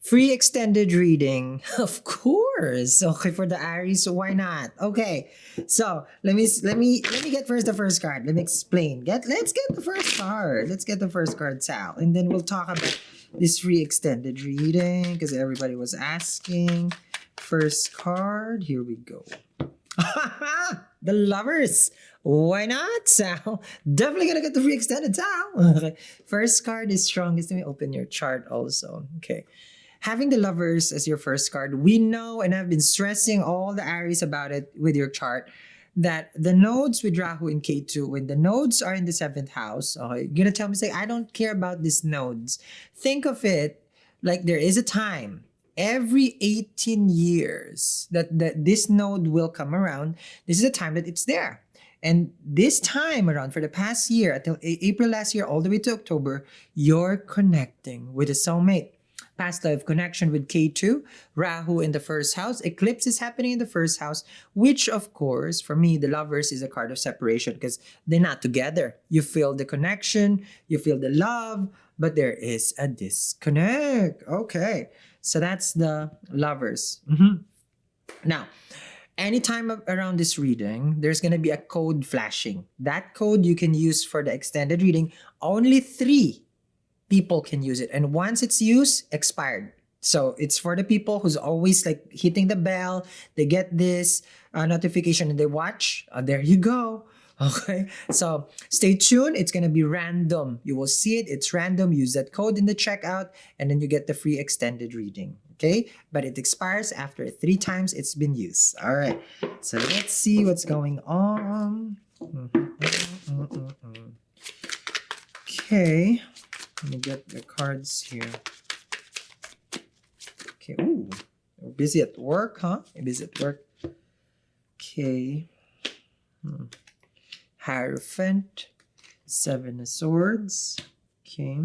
Free extended reading, of course. Okay, for the Aries, so why not? Okay, so let me get first the first card. Let me explain. Let's get the first card. Let's get the first card, Sal, and then we'll talk about this free extended reading because everybody was asking. First card. Here we go. The lovers. Why not, Sal? Definitely gonna get the free extended, Sal. Okay. First card is strongest. Let me open your chart also. Okay. Having the lovers as your first card, we know, and I've been stressing all the Aries about it with your chart, that the nodes with Rahu in K2, when the nodes are in the seventh house, okay, you're gonna tell me, say, I don't care about these nodes. Think of it like there is a time every 18 years that this node will come around. This is the time that it's there. And this time around, for the past year, until April last year, all the way to October, you're connecting with a soulmate. Past life connection with K2, Rahu in the first house, eclipse is happening in the first house, which of course, for me, the lovers is a card of separation because they're not together. You feel the connection, you feel the love, but there is a disconnect. Okay, so that's the lovers. Now, anytime around this reading, there's going to be a code flashing. That code you can use for the extended reading. Only 3 people can use it, and once it's used, expired. So it's for the people who's always like hitting the bell. They get this notification and they watch. There you go. Okay, so stay tuned. It's gonna be random. You will see it. It's random. Use that code in the checkout, and then you get the free extended reading. Okay, but it expires after 3 times it's been used. All right. So let's see what's going on. Okay. Let me get the cards here. Okay, ooh. You're busy at work, huh? You're busy at work. Okay. Hierophant. 7 of Swords. Okay.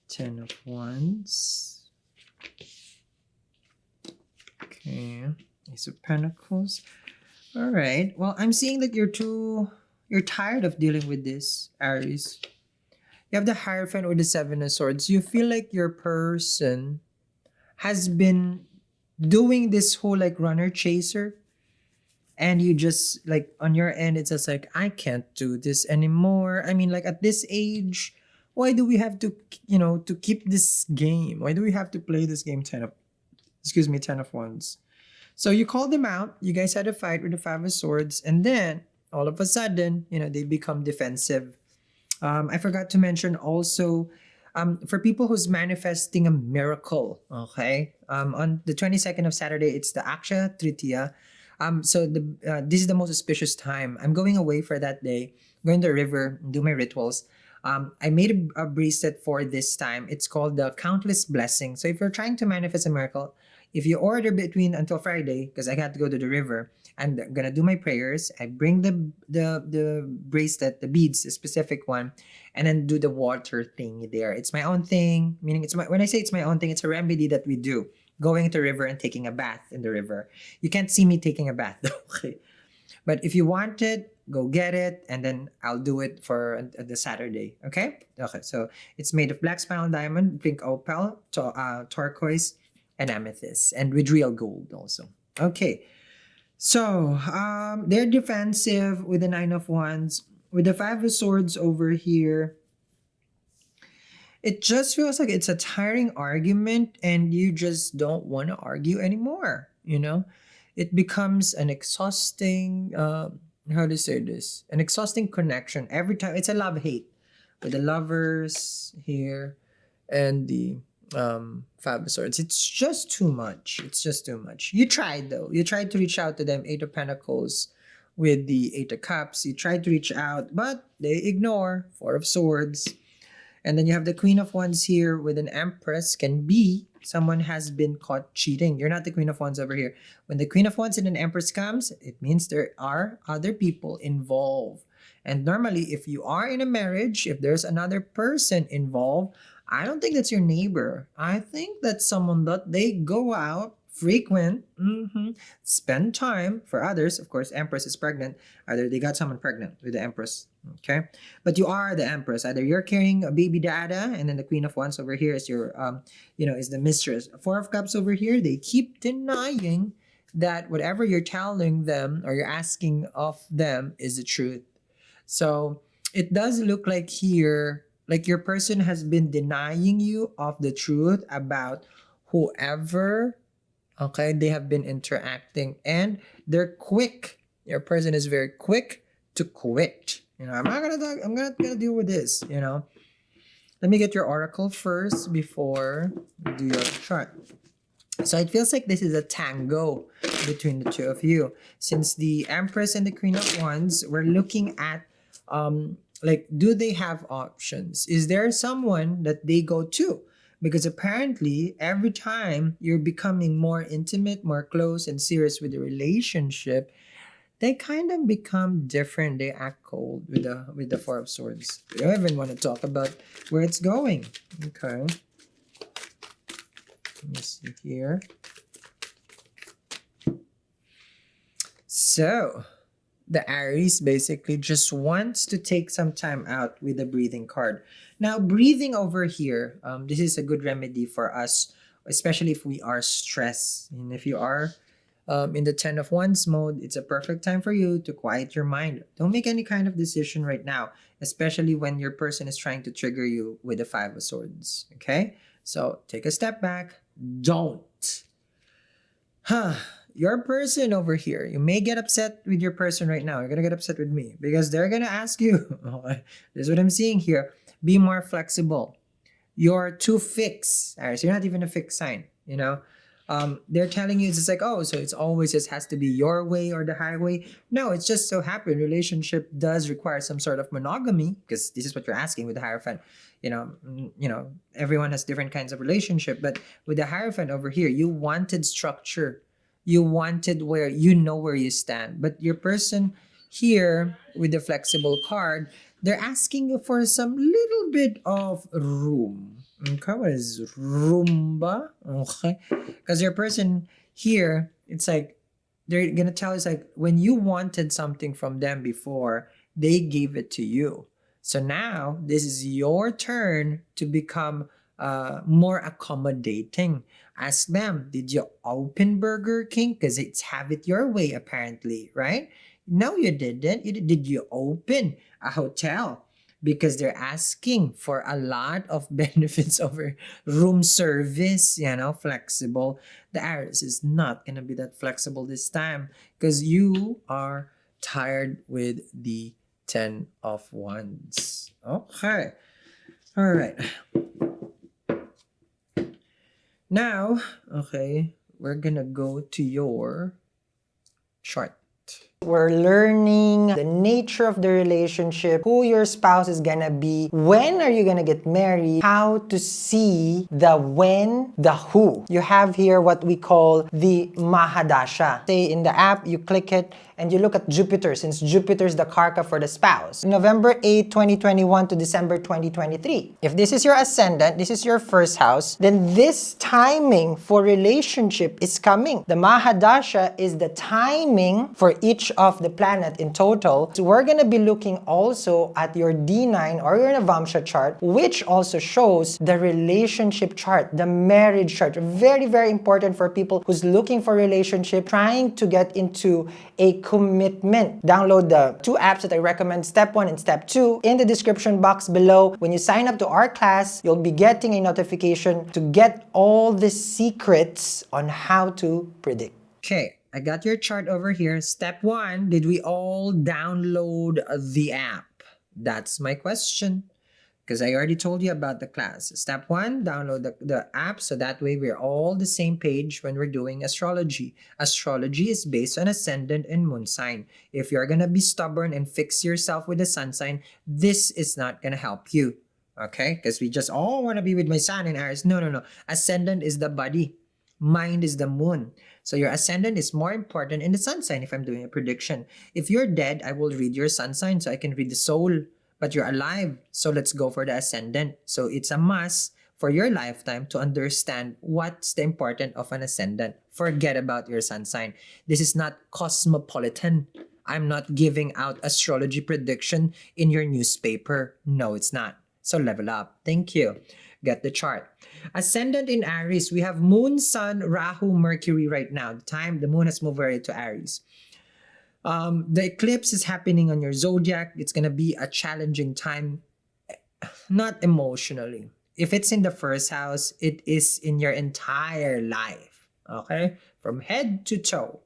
10 of Wands. Okay. Ace of Pentacles. All right. Well, I'm seeing that you're tired of dealing with this, Aries. You have the Hierophant or the 7 of Swords. You feel like your person has been doing this whole like runner chaser, and you just like on your end, it's just like, I can't do this anymore. I mean, like at this age, why do we have to, to keep this game? Why do we have to play this game? 10 of Wands. So you call them out. You guys had a fight with the 5 of Swords, and then all of a sudden, they become defensive. I forgot to mention also, for people who's manifesting a miracle, okay? On the 22nd of Saturday, it's the Akshaya Tritiya. So this is the most auspicious time. I'm going away for that day, going to the river, do my rituals. I made a bracelet for this time. It's called the Countless Blessing. So if you're trying to manifest a miracle, if you order between until Friday, because I got to go to the river, I'm gonna do my prayers. I bring the bracelet, the beads, a specific one, and then do the water thing there. It's my own thing, meaning when I say it's my own thing, it's a remedy that we do. Going to the river and taking a bath in the river. You can't see me taking a bath, okay? But if you want it, go get it, and then I'll do it for the Saturday, okay? Okay, so it's made of black spiral diamond, pink opal, turquoise, and amethyst, and with real gold also. Okay, so they're defensive with the 9 of Wands. With the 5 of Swords over here, it just feels like it's a tiring argument and you just don't want to argue anymore, It becomes an exhausting, how to say this? An exhausting connection. Every time, it's a love-hate. With the lovers here and the 5 of Swords. It's just too much. It's just too much. You tried though. You tried to reach out to them. 8 of Pentacles with the 8 of Cups. You tried to reach out, but they ignore. 4 of Swords. And then you have the Queen of Wands here with an Empress. Can be someone has been caught cheating. You're not the Queen of Wands over here. When the Queen of Wands and an Empress comes, it means there are other people involved. And normally, if you are in a marriage, if there's another person involved, I don't think that's your neighbor. I think that's someone that they go out frequent, spend time. For others, of course, Empress is pregnant. Either they got someone pregnant with the Empress, okay? But you are the Empress. Either you're carrying a baby dada, and then the Queen of Wands over here is your, is the mistress. Four of Cups over here, they keep denying that whatever you're telling them or you're asking of them is the truth. So it does look like here, like your person has been denying you of the truth about whoever, okay, they have been interacting, and they're quick. Your person is very quick to quit. I'm not gonna talk, I'm gonna deal with this. Let me get your oracle first before we do your chart. So it feels like this is a tango between the two of you. Since the Empress and the Queen of Wands, we're looking at like, do they have options? Is there someone that they go to? Because apparently every time you're becoming more intimate, more close and serious with the relationship, they kind of become different. They act cold with the Four of Swords. We don't even want to talk about where it's going. Okay. Let me see here. So, the Aries basically just wants to take some time out with the breathing card. Now, breathing over here, this is a good remedy for us, especially if we are stressed. And if you are in the 10 of Wands mode, it's a perfect time for you to quiet your mind. Don't make any kind of decision right now, especially when your person is trying to trigger you with the Five of Swords. Okay? So, take a step back. Don't. Your person over here, you may get upset with your person right now. You're going to get upset with me because they're going to ask you. This is what I'm seeing here. Be more flexible. You're too fixed. Aries, you're not even a fixed sign, They're telling you it's just like, oh, so it's always just has to be your way or the highway. No, it's just so happened. Relationship does require some sort of monogamy because this is what you're asking with the Hierophant. Everyone has different kinds of relationship, but with the Hierophant over here, you wanted structure. You wanted where where you stand. But your person here with the flexible card, they're asking you for some little bit of room. Okay, what is Roomba? Okay. Because your person here, it's like, they're going to tell us like, when you wanted something from them before, they gave it to you. So now, this is your turn to become more accommodating. Ask them, did you open Burger King? Because it's have it your way, apparently, right? No, you didn't. Did you open a hotel? Because they're asking for a lot of benefits over room service, flexible. The Aries is not going to be that flexible this time because you are tired with the 10 of Wands. Okay. All right. Now, okay, we're going to go to your chart. We're learning the nature of the relationship, who your spouse is gonna be, when are you gonna get married, how to see the when, the who. You have here what we call the Mahadasha. Say in the app, you click it and you look at Jupiter, since Jupiter is the karka for the spouse. November 8, 2021 to December 2023. If this is your ascendant, this is your first house, then this timing for relationship is coming. The Mahadasha is the timing for each of the planet in total. So we're going to be looking also at your D9 or your Navamsha chart, which also shows the relationship chart, the marriage chart. Very, very important for people who's looking for relationship, trying to get into a commitment. Download the two apps that I recommend, Step 1 and Step 2, in the description box below. When you sign up to our class, you'll be getting a notification to get all the secrets on how to predict. Okay, I got your chart over here. Step 1, did we all download the app? That's my question. Because I already told you about the class. Step 1, download the app so that way we're all the same page when we're doing astrology. Astrology is based on ascendant and moon sign. If you're going to be stubborn and fix yourself with the sun sign, this is not going to help you. Okay? Because we just all want to be with my sun and Aries. No. Ascendant is the body. Mind is the moon. So your ascendant is more important in the sun sign if I'm doing a prediction. If you're dead, I will read your sun sign so I can read the soul. But you're alive, so let's go for the ascendant. So it's a must for your lifetime to understand what's the important of an ascendant. Forget about your sun sign. This is not cosmopolitan. I'm not giving out astrology prediction in your newspaper. No, it's not. So level up. Thank you. Get the chart. Ascendant in Aries, we have Moon, Sun, Rahu, Mercury right now. The moon has moved already to Aries. The eclipse is happening on your zodiac. It's going to be a challenging time, not emotionally. If it's in the first house, it is in your entire life, okay? From head to toe.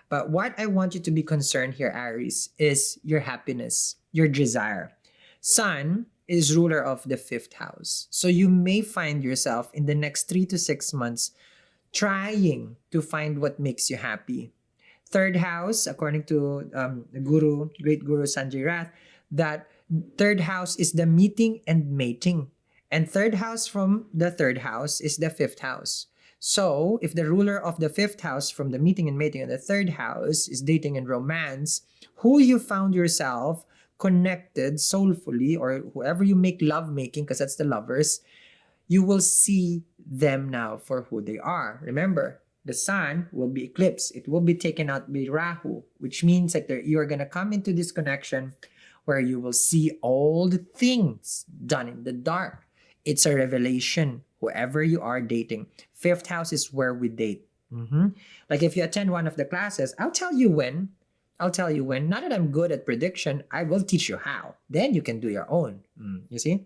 But what I want you to be concerned here, Aries, is your happiness, your desire. Sun is ruler of the 5th house. So you may find yourself in the next 3 to 6 months trying to find what makes you happy. 3rd house, according to the guru, great guru Sanjay Rath, that 3rd house is the meeting and mating. And 3rd house from the 3rd house is the 5th house. So if the ruler of the 5th house from the meeting and mating in the 3rd house is dating and romance, who you found yourself connected soulfully, or whoever you make love making, because that's the lovers, you will see them now for who they are. Remember, the sun will be eclipsed. It will be taken out by Rahu, which means that you're going to come into this connection where you will see all the things done in the dark. It's a revelation, whoever you are dating. 5th house is where we date. Like if you attend one of the classes, I'll tell you when. Not that I'm good at prediction, I will teach you how. Then you can do your own. You see?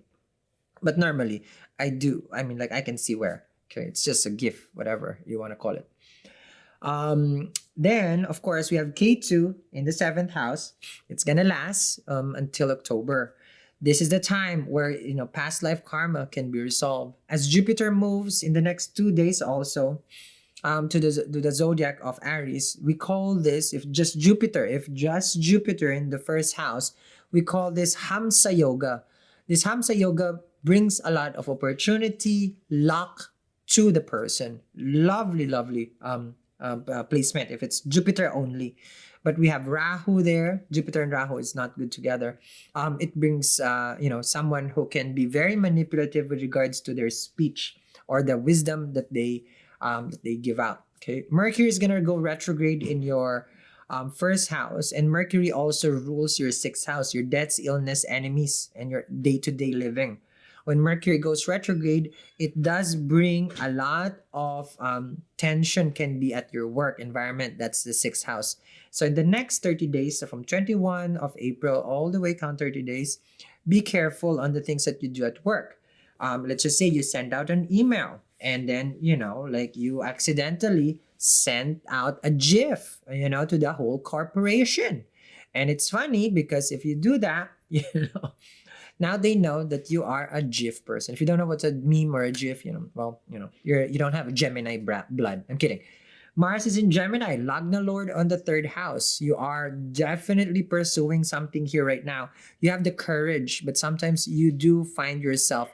But normally, I do. I mean, like I can see where. Okay, it's just a gift, whatever you want to call it. Then, of course, we have K2 in the 7th house. It's going to last until October. This is the time where, past life karma can be resolved. As Jupiter moves in the next 2 days also to the zodiac of Aries, we call this, if just Jupiter in the 1st house, we call this Hamsa Yoga. This Hamsa Yoga brings a lot of opportunity, luck to the person. Lovely placement if it's Jupiter only. But we have Rahu there. Jupiter and Rahu is not good together. It brings someone who can be very manipulative with regards to their speech or the wisdom that they give out. Okay, Mercury is gonna go retrograde in your 1st house, and Mercury also rules your 6th house, your debts, illness, enemies, and your day-to-day living. When Mercury goes retrograde, it does bring a lot of tension can be at your work environment. That's the 6th house. So in the next 30 days, so from 21 of April all the way count 30 days, be careful on the things that you do at work. Let's just say you send out an email and then, you accidentally sent out a GIF, to the whole corporation. And it's funny because if you do that, now they know that you are a GIF person. If you don't know what's a meme or a GIF, you don't have a Gemini blood. I'm kidding. Mars is in Gemini, Lagna Lord on the 3rd house. You are definitely pursuing something here right now. You have the courage, but sometimes you do find yourself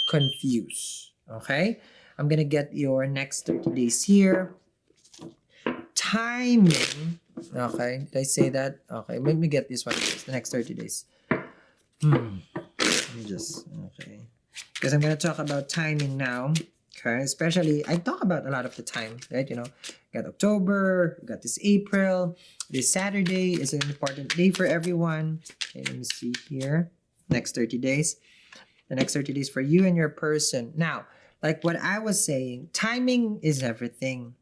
confused. Okay? I'm gonna get your next 30 days here. Timing. Okay, did I say that? Okay, let me get this one first. The next 30 days. Okay. Because I'm going to talk about timing now. Okay. Especially, I talk about a lot of the time, right? Got October, got this April. This Saturday is an important day for everyone. Okay, let me see here. Next 30 days. The next 30 days for you and your person. Now, like what I was saying, timing is everything.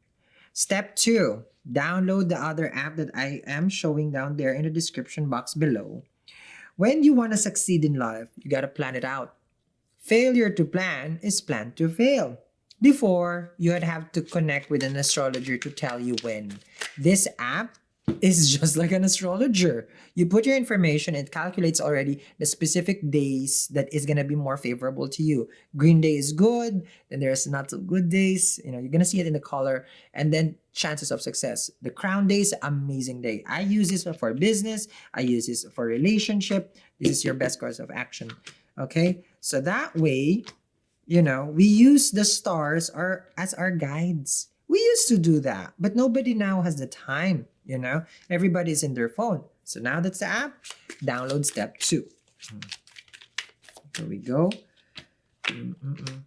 Step 2, download the other app that I am showing down there in the description box below. When you want to succeed in life, you got to plan it out. Failure to plan is plan to fail. Before, you'd have to connect with an astrologer to tell you when. This app is just like an astrologer. You put your information, it calculates already the specific days that is going to be more favorable to you. Green day is good, then there's not so good days. You're going to see it in the color, and then chances of success. The crown day is amazing day. I use this for business. I use this for relationship. This is your best course of action. Okay? So that way, we use the stars as our guides. We used to do that, but nobody now has the time. Everybody's in their phone. So now that's the app. Download step 2. Here we go.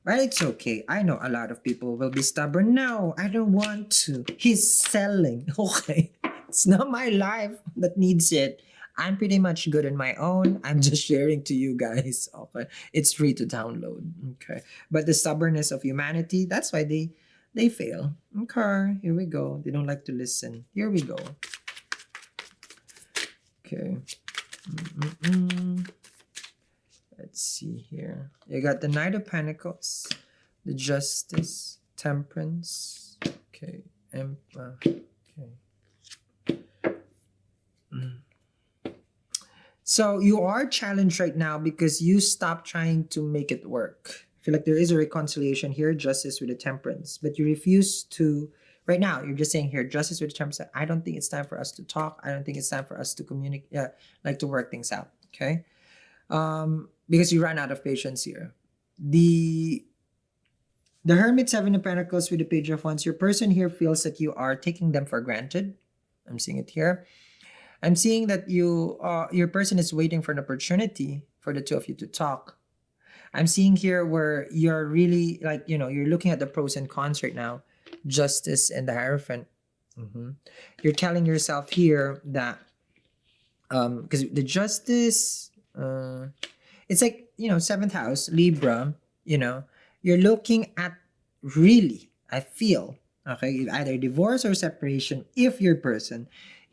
But it's okay. I know a lot of people will be stubborn. No, I don't want to. He's selling. Okay. It's not my life that needs it. I'm pretty much good on my own. I'm just sharing to you guys. Okay. It's free to download. Okay. But the stubbornness of humanity, that's why they fail. Okay. Here we go. They don't like to listen. Here we go. Okay. Let's see here. You got the Knight of Pentacles, the Justice, Temperance. Okay. Okay. So you are challenged right now because you stop trying to make it work. I feel like there is a reconciliation here, justice with the temperance, but you refuse to. Right now, you're just saying here, justice with the temperance. I don't think it's time for us to talk. I don't think it's time for us to communicate, like to work things out. Okay, because you ran out of patience here. The Hermit, Seven of Pentacles with the Page of Wands. Your person here feels that you are taking them for granted. I'm seeing it here. I'm seeing that your person is waiting for an opportunity for the two of you to talk. I'm seeing here where you're really like, you're looking at the pros and cons right now. Justice and the Hierophant. You're telling yourself here that, because the Justice, it's like, seventh house, Libra, you're looking at really, I feel, okay, either divorce or separation if your person,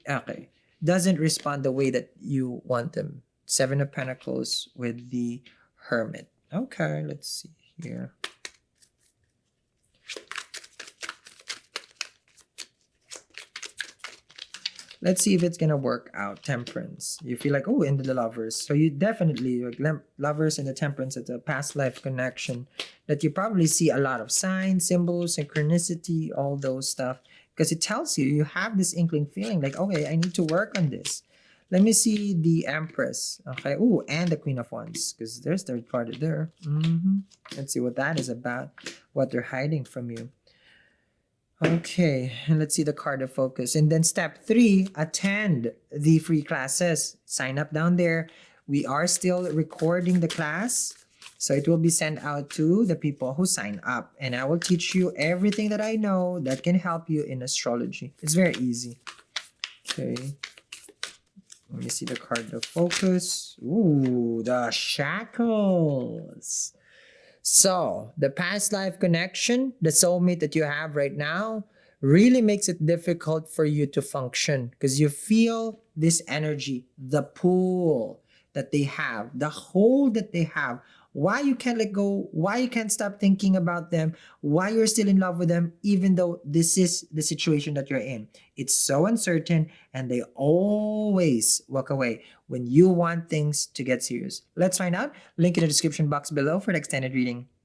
okay, doesn't respond the way that you want them. Seven of Pentacles with the Hermit. Okay, let's see here. Let's see if it's gonna work out. Temperance. You feel like, oh, into the Lovers. So you definitely, like, Lovers and the Temperance, it's a past life connection that you probably see a lot of signs, symbols, synchronicity, all those stuff. Because it tells you have this inkling feeling like, okay, I need to work on this. Let me see the Empress. Okay. Oh, and the Queen of Wands. Because there's third party there. Let's see what that is about. What they're hiding from you. Okay, and let's see the card of focus. And then step 3, attend the free classes. Sign up down there. We are still recording the class, so it will be sent out to the people who sign up. And I will teach you everything that I know that can help you in astrology. It's very easy. Okay. Let me see the card of focus. Ooh, the shackles. So, the past life connection, the soulmate that you have right now, really makes it difficult for you to function because you feel this energy, the pull that they have, the hold that they have, why you can't let go, why you can't stop thinking about them, why you're still in love with them, even though this is the situation that you're in. It's so uncertain and they always walk away when you want things to get serious. Let's find out. Link in the description box below for the extended reading.